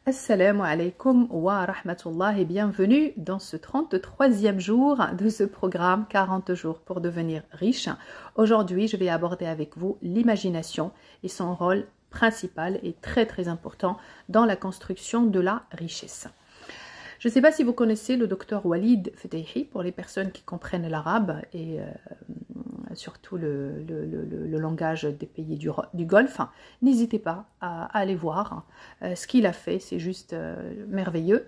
Assalamu alaikum wa rahmatullah et bienvenue dans ce 33e jour de ce programme 40 jours pour devenir riche. Aujourd'hui, je vais aborder avec vous l'imagination et son rôle principal et très important dans la construction de la richesse. Je ne sais pas si vous connaissez le docteur Walid Fettaihi, pour les personnes qui comprennent l'arabe et surtout le langage des pays du Golfe. N'hésitez pas à aller voir ce qu'il a fait, c'est juste merveilleux.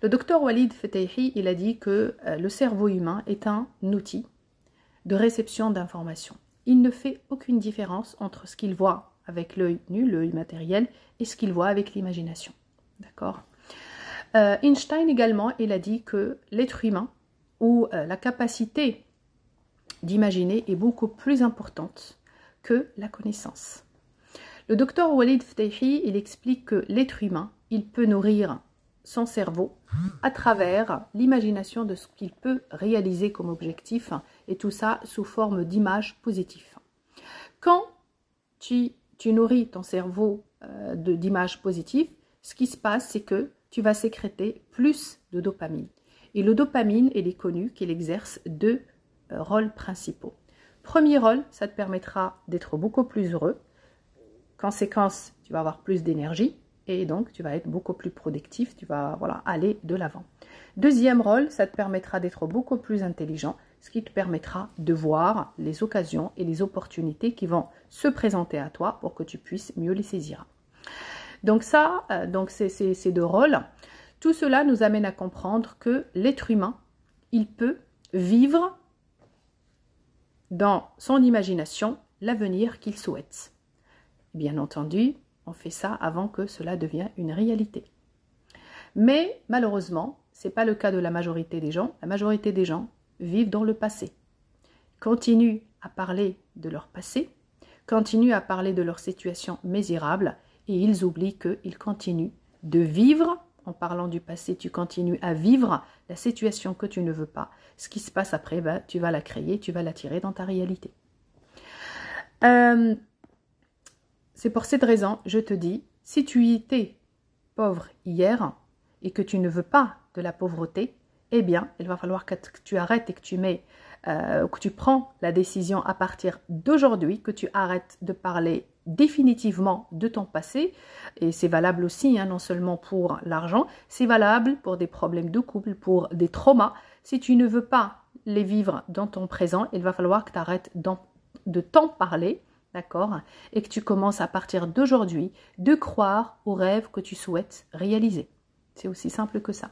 Le docteur Walid Fettaihi, il a dit que le cerveau humain est un outil de réception d'informations. Il ne fait aucune différence entre ce qu'il voit avec l'œil nu, l'œil matériel, et ce qu'il voit avec l'imagination. D'accord ? Einstein également, il a dit que l'être humain, ou la capacité d'imaginer est beaucoup plus importante que la connaissance. Le docteur Walid Fettaihi, il explique que l'être humain, il peut nourrir son cerveau à travers l'imagination de ce qu'il peut réaliser comme objectif, et tout ça sous forme d'images positives. Quand tu nourris ton cerveau d'images positives, ce qui se passe, c'est que tu vas sécréter plus de dopamine. Et le dopamine, il est connu qu'il exerce deux rôles principaux. Premier rôle, ça te permettra d'être beaucoup plus heureux. Conséquence, tu vas avoir plus d'énergie et donc tu vas être beaucoup plus productif, tu vas aller de l'avant. Deuxième rôle, ça te permettra d'être beaucoup plus intelligent, ce qui te permettra de voir les occasions et les opportunités qui vont se présenter à toi pour que tu puisses mieux les saisir. Donc ça, ces deux rôles, tout cela nous amène à comprendre que l'être humain, il peut vivre dans son imagination l'avenir qu'il souhaite. Bien entendu, on fait ça avant que cela devienne une réalité. Mais malheureusement, ce n'est pas le cas de la majorité des gens. La majorité des gens vivent dans le passé, continuent à parler de leur passé, continuent à parler de leur situation misérable, et ils oublient qu'ils continuent de vivre. En parlant du passé, tu continues à vivre la situation que tu ne veux pas. Ce qui se passe après, tu vas la créer, tu vas l'attirer dans ta réalité. C'est pour cette raison, je te dis, si tu étais pauvre hier et que tu ne veux pas de la pauvreté, eh bien, il va falloir que tu arrêtes et que tu prends la décision à partir d'aujourd'hui, que tu arrêtes de parler définitivement de ton passé, et c'est valable aussi, non seulement pour l'argent, c'est valable pour des problèmes de couple, pour des traumas. Si tu ne veux pas les vivre dans ton présent, il va falloir que tu arrêtes de t'en parler, d'accord, et que tu commences à partir d'aujourd'hui de croire aux rêves que tu souhaites réaliser. C'est aussi simple que ça.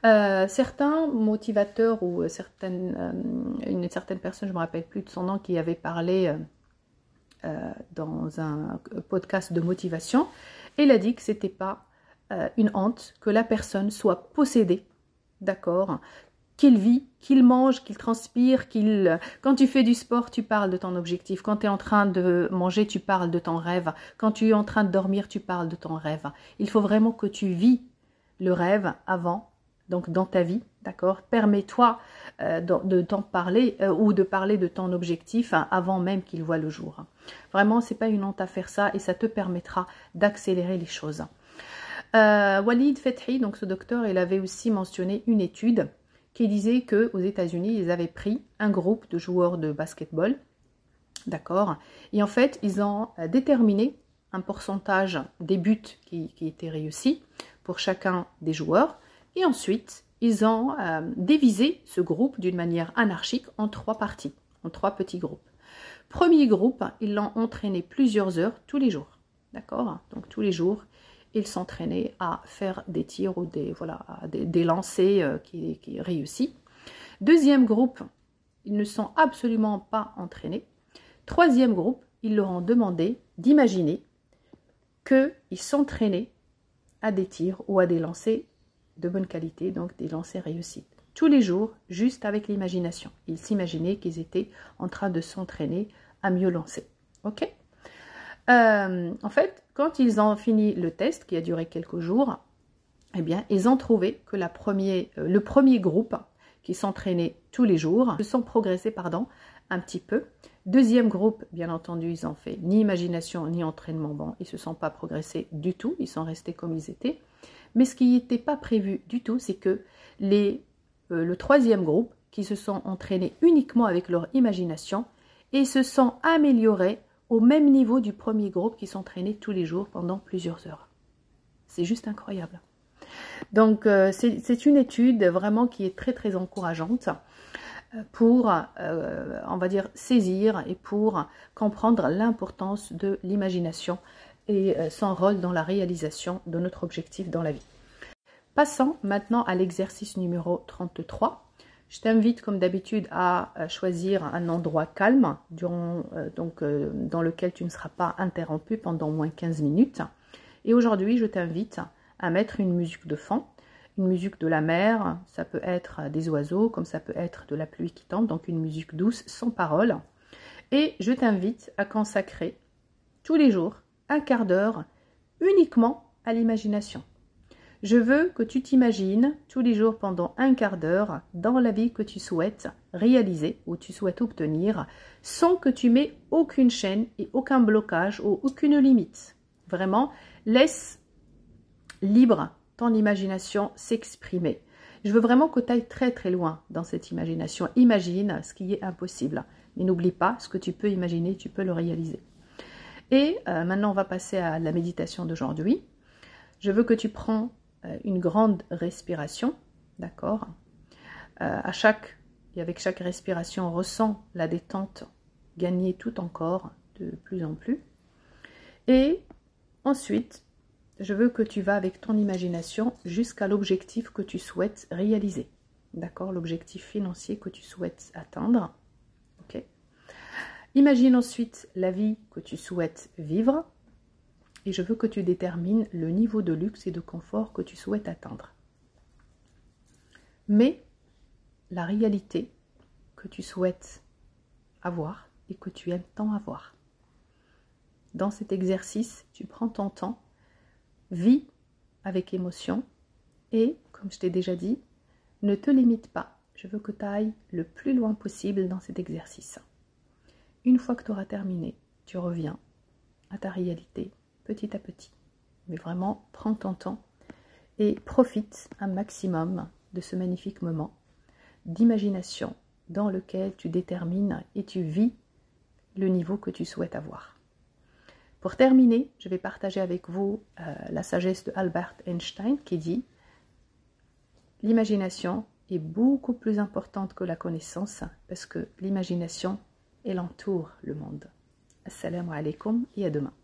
Certains motivateurs ou une certaine personne, je ne me rappelle plus de son nom, qui avait parlé dans un podcast de motivation, il a dit que c'était pas une honte que la personne soit possédée, d'accord, qu'il vit, qu'il mange, qu'il transpire, quand tu fais du sport, tu parles de ton objectif, quand tu es en train de manger, tu parles de ton rêve, quand tu es en train de dormir, tu parles de ton rêve. Il faut vraiment que tu vis le rêve avant, donc dans ta vie, d'accord. Permets-toi de t'en parler ou de parler de ton objectif avant même qu'il voit le jour. Vraiment, c'est pas une honte à faire ça et ça te permettra d'accélérer les choses. Walid Fettaihi, donc ce docteur, il avait aussi mentionné une étude qui disait qu'aux États-Unis, ils avaient pris un groupe de joueurs de basketball, d'accord, et en fait, ils ont déterminé un pourcentage des buts qui étaient réussis pour chacun des joueurs. Et ensuite, ils ont divisé ce groupe d'une manière anarchique en trois parties, en trois petits groupes. Premier groupe, ils l'ont entraîné plusieurs heures tous les jours. D'accord? Donc tous les jours, ils s'entraînaient à faire des tirs ou des lancers qui réussissent. Deuxième groupe, ils ne sont absolument pas entraînés. Troisième groupe, ils leur ont demandé d'imaginer qu'ils s'entraînaient à des tirs ou à des lancers de bonne qualité, donc des lancers réussis. Tous les jours, juste avec l'imagination. Ils s'imaginaient qu'ils étaient en train de s'entraîner à mieux lancer. Ok? En fait, quand ils ont fini le test, qui a duré quelques jours, eh bien, ils ont trouvé que le premier groupe qui s'entraînait tous les jours, se sont progressés, un petit peu. Deuxième groupe, bien entendu, ils n'ont fait ni imagination ni entraînement. Bon, ils ne se sont pas progressés du tout, ils sont restés comme ils étaient. Mais ce qui n'était pas prévu du tout, c'est que le troisième groupe, qui se sont entraînés uniquement avec leur imagination et se sont améliorés au même niveau du premier groupe qui s'entraînait tous les jours pendant plusieurs heures. C'est juste incroyable. Donc, c'est une étude vraiment qui est très, très encourageante pour, on va dire, saisir et pour comprendre l'importance de l'imagination et son rôle dans la réalisation de notre objectif dans la vie. Passons maintenant à l'exercice numéro 33. Je t'invite, comme d'habitude, à choisir un endroit calme dans lequel tu ne seras pas interrompu pendant au moins 15 minutes. Et aujourd'hui, je t'invite à mettre une musique de fond, une musique de la mer, ça peut être des oiseaux, comme ça peut être de la pluie qui tombe, donc une musique douce, sans parole. Et je t'invite à consacrer tous les jours un quart d'heure uniquement à l'imagination. Je veux que tu t'imagines tous les jours pendant un quart d'heure dans la vie que tu souhaites réaliser ou tu souhaites obtenir sans que tu mets aucune chaîne et aucun blocage ou aucune limite. Vraiment, laisse libre ton imagination s'exprimer. Je veux vraiment que tu ailles très très loin dans cette imagination. Imagine ce qui est impossible. Mais n'oublie pas, ce que tu peux imaginer, tu peux le réaliser. Et maintenant, on va passer à la méditation d'aujourd'hui. Je veux que tu prends une grande respiration, d'accord? Avec chaque respiration, on ressent la détente gagner tout ton corps de plus en plus. Et ensuite, je veux que tu vas avec ton imagination jusqu'à l'objectif que tu souhaites réaliser, d'accord? L'objectif financier que tu souhaites atteindre, ok? Imagine ensuite la vie que tu souhaites vivre. Et je veux que tu détermines le niveau de luxe et de confort que tu souhaites atteindre. Mais la réalité que tu souhaites avoir et que tu aimes tant avoir. Dans cet exercice, tu prends ton temps, vis avec émotion et, comme je t'ai déjà dit, ne te limite pas. Je veux que tu ailles le plus loin possible dans cet exercice. Une fois que tu auras terminé, tu reviens à ta réalité. Petit à petit, mais vraiment prends ton temps et profite un maximum de ce magnifique moment d'imagination dans lequel tu détermines et tu vis le niveau que tu souhaites avoir. Pour terminer, je vais partager avec vous la sagesse de Albert Einstein qui dit « L'imagination est beaucoup plus importante que la connaissance parce que l'imagination, elle entoure le monde. » Assalamu alaikum et à demain.